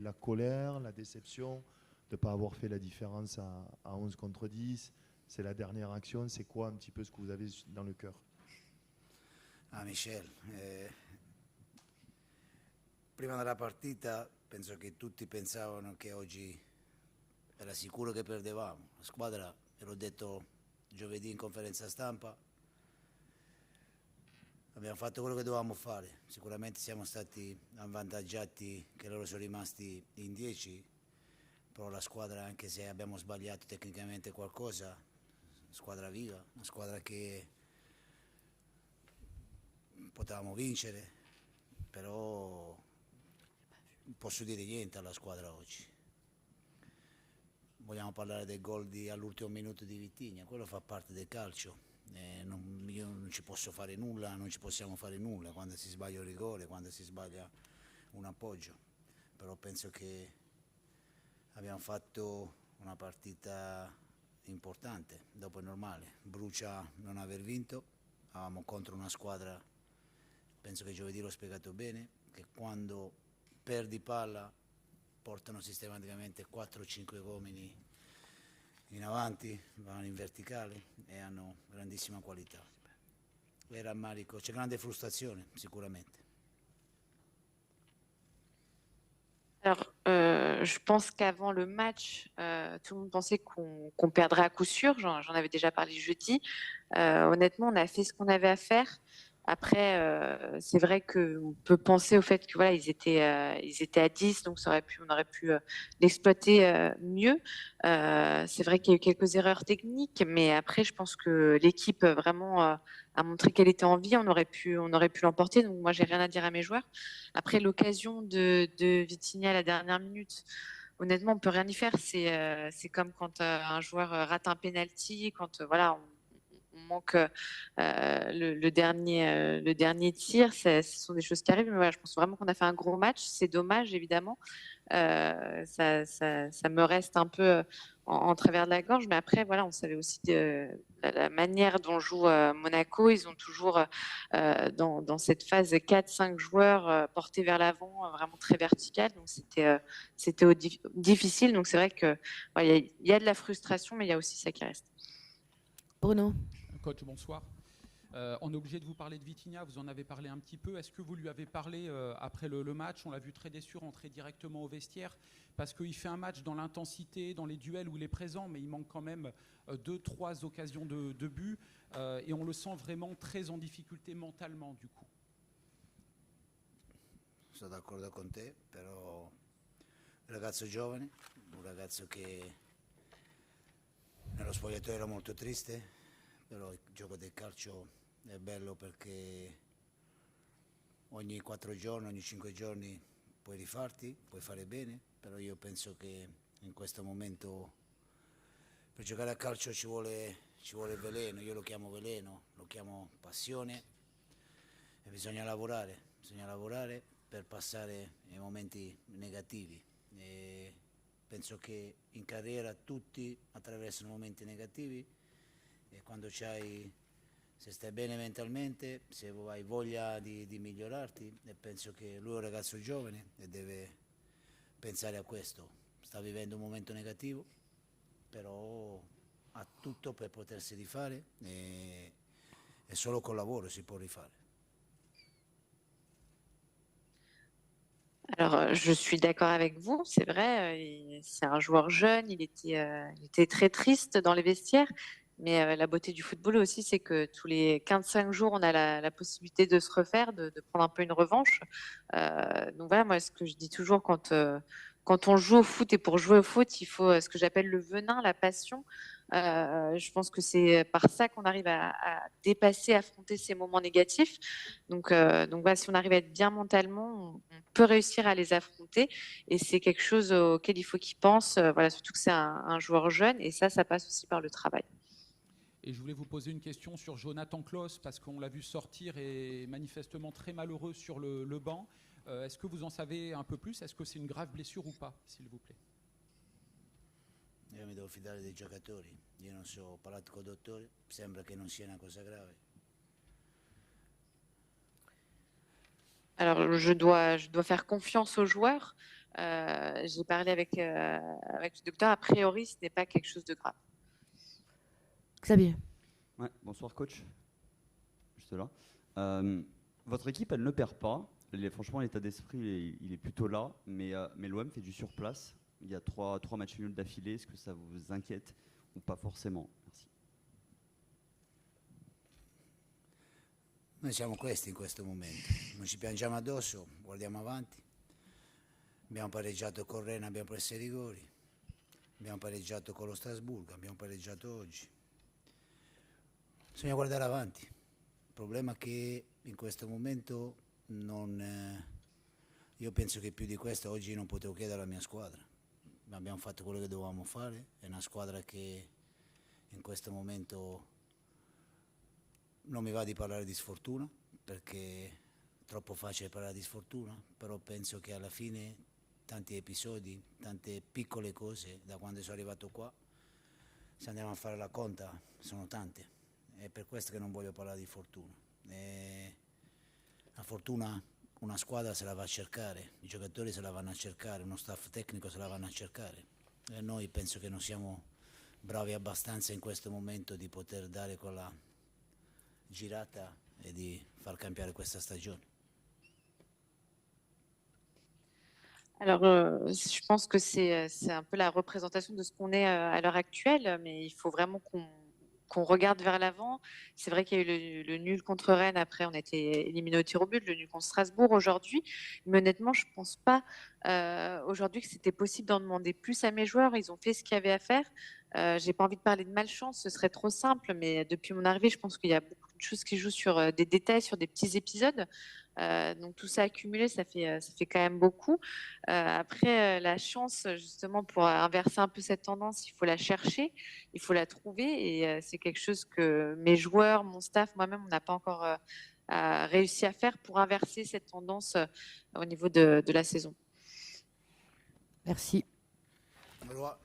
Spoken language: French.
La colère, la déception de ne pas avoir fait la différence à 11 contre 10. C'est la dernière action. C'est quoi un petit peu ce que vous avez dans le cœur? Ah, Michel, prima della partita penso che tutti pensavano che oggi era sicuro che perdevamo. La squadra, ve l'ho detto giovedì in conferenza stampa, abbiamo fatto quello che dovevamo fare. Sicuramente siamo stati avvantaggiati che loro sono rimasti in 10, però la squadra, anche se abbiamo sbagliato tecnicamente qualcosa, squadra viva, una squadra che potevamo vincere, però non posso dire niente alla squadra oggi. Vogliamo parlare del gol all'ultimo minuto di Vitigna, quello fa parte del calcio. Io non ci posso fare nulla, non ci possiamo fare nulla quando si sbaglia un rigore, quando si sbaglia un appoggio, però penso che abbiamo fatto una partita importante, dopo è normale, brucia non aver vinto, eravamo contro una squadra, penso che giovedì l'ho spiegato bene, che quando perdi palla portano sistematicamente 4-5 uomini in avanti, vanno in verticale e hanno grandissima qualità. E rammarico, c'è grande frustrazione sicuramente. Alors, je pense qu'avant le match, tout le monde pensait qu'on perdrait à coup sûr. J'en avais déjà parlé jeudi. Honnêtement, on a fait ce qu'on avait à faire. Après, c'est vrai qu'on peut penser au fait que voilà, ils étaient à 10, donc on aurait pu l'exploiter mieux. C'est vrai qu'il y a eu quelques erreurs techniques, mais après, je pense que l'équipe vraiment a montré qu'elle était en vie. On aurait pu l'emporter. Donc moi, j'ai rien à dire à mes joueurs. Après, l'occasion de Vitinha à la dernière minute, honnêtement, on peut rien y faire. C'est comme quand un joueur rate un penalty, quand voilà, on manque le dernier tir. Ce sont des choses qui arrivent. Mais voilà, je pense vraiment qu'on a fait un gros match. C'est dommage, évidemment. Ça me reste un peu en travers de la gorge. Mais après, voilà, on savait aussi la manière dont joue Monaco. Ils ont toujours, dans cette phase, 4-5 joueurs portés vers l'avant, vraiment très vertical. Donc, c'était difficile. Donc, c'est vrai que voilà, il y a de la frustration, mais il y a aussi ça qui reste. Bruno. Coach, bonsoir. On est obligé de vous parler de Vitinha, vous en avez parlé un petit peu. Est-ce que vous lui avez parlé après le match? On l'a vu très déçu rentrer directement au vestiaire parce qu'il fait un match dans l'intensité, dans les duels où il est présent, mais il manque quand même 2-3 occasions de but et on le sent vraiment très en difficulté mentalement du coup. Sono d'accordo con te, però un ragazzo giovane, un ragazzo che nello spogliatoio era molto triste, però il gioco del calcio è bello perché ogni 4 giorni, ogni 5 giorni puoi rifarti, puoi fare bene, però io penso che in questo momento per giocare a calcio ci vuole veleno, io lo chiamo veleno, lo chiamo passione e bisogna lavorare per passare ai momenti negativi. E penso che in carriera tutti attraversano momenti negativi e quando se stai bene mentalmente, se hai voglia di migliorarti, e penso che lui è un ragazzo giovane e deve pensare a questo. Sta vivendo un momento negativo, però ha tutto per potersi rifare e solo col lavoro si può rifare. Alors, je suis d'accord avec vous, c'est vrai, c'est un joueur jeune, il était très triste dans les vestiaires, mais la beauté du football aussi, c'est que tous les 15-5 jours, on a la possibilité de se refaire, de prendre un peu une revanche. Donc voilà, moi, ce que je dis toujours quand on joue au foot et pour jouer au foot, il faut ce que j'appelle le venin, la passion. Je pense que c'est par ça qu'on arrive à dépasser, affronter ces moments négatifs. Donc voilà, si on arrive à être bien mentalement, on peut réussir à les affronter. Et c'est quelque chose auquel il faut qu'il pense. Voilà, surtout que c'est un joueur jeune. Et ça passe aussi par le travail. Et je voulais vous poser une question sur Jonathan Klaus, parce qu'on l'a vu sortir et manifestement très malheureux sur le banc. Est-ce que vous en savez un peu plus? Est-ce que c'est une grave blessure ou pas, s'il vous plaît? Io mi devo fidare dei giocatori, io non so, ho parlato con il dottore, sembra che non sia una cosa grave. Alors, je dois faire confiance aux joueurs. J'ai parlé avec le docteur. A priori, ce n'est pas quelque chose de grave. Xavier. Ouais, bonsoir coach. Juste là. Votre équipe, elle ne perd pas. Franchement, l'état d'esprit, il est plutôt là. Mais l'OM fait du surplace. Il y a trois matchs nuls d'affilée. Est-ce que ça vous inquiète ou pas forcément? Merci. Noi siamo questi in questo momento, non ci piangiamo addosso, guardiamo avanti. Abbiamo pareggiato con Rennes, abbiamo preso i rigori, abbiamo pareggiato con lo Strasburgo, abbiamo pareggiato oggi. Bisogna guardare avanti. Il problema è che in questo momento io penso che più di questo oggi non potevo chiedere alla mia squadra. Abbiamo fatto quello che dovevamo fare, è una squadra che in questo momento non mi va di parlare di sfortuna perché è troppo facile parlare di sfortuna, però penso che alla fine tanti episodi, tante piccole cose da quando sono arrivato qua, se andiamo a fare la conta, sono tante. È per questo che non voglio parlare di fortuna. La fortuna una squadra se la va a cercare, i giocatori se la vanno a cercare, uno staff tecnico se la vanno a cercare. E noi penso che non siamo bravi abbastanza in questo momento di poter dare quella girata et de faire cambiare questa stagione. Alors, je pense que c'est un peu la représentation de ce qu'on est à l'heure actuelle, mais il faut vraiment qu'on regarde vers l'avant. C'est vrai qu'il y a eu le nul contre Rennes, après on a été éliminé au tir au but, le nul contre Strasbourg aujourd'hui, mais honnêtement, je ne pense pas aujourd'hui que c'était possible d'en demander plus à mes joueurs. Ils ont fait ce qu'il y avait à faire. J'ai pas envie de parler de malchance, ce serait trop simple, mais depuis mon arrivée, je pense qu'il y a beaucoup de choses qui jouent sur des détails, sur des petits épisodes. Donc tout ça accumulé, ça fait quand même beaucoup. Après, la chance, justement, pour inverser un peu cette tendance, il faut la chercher, il faut la trouver, et c'est quelque chose que mes joueurs, mon staff, moi-même, on n'a pas encore réussi à faire pour inverser cette tendance au niveau de la saison. Merci. Au revoir.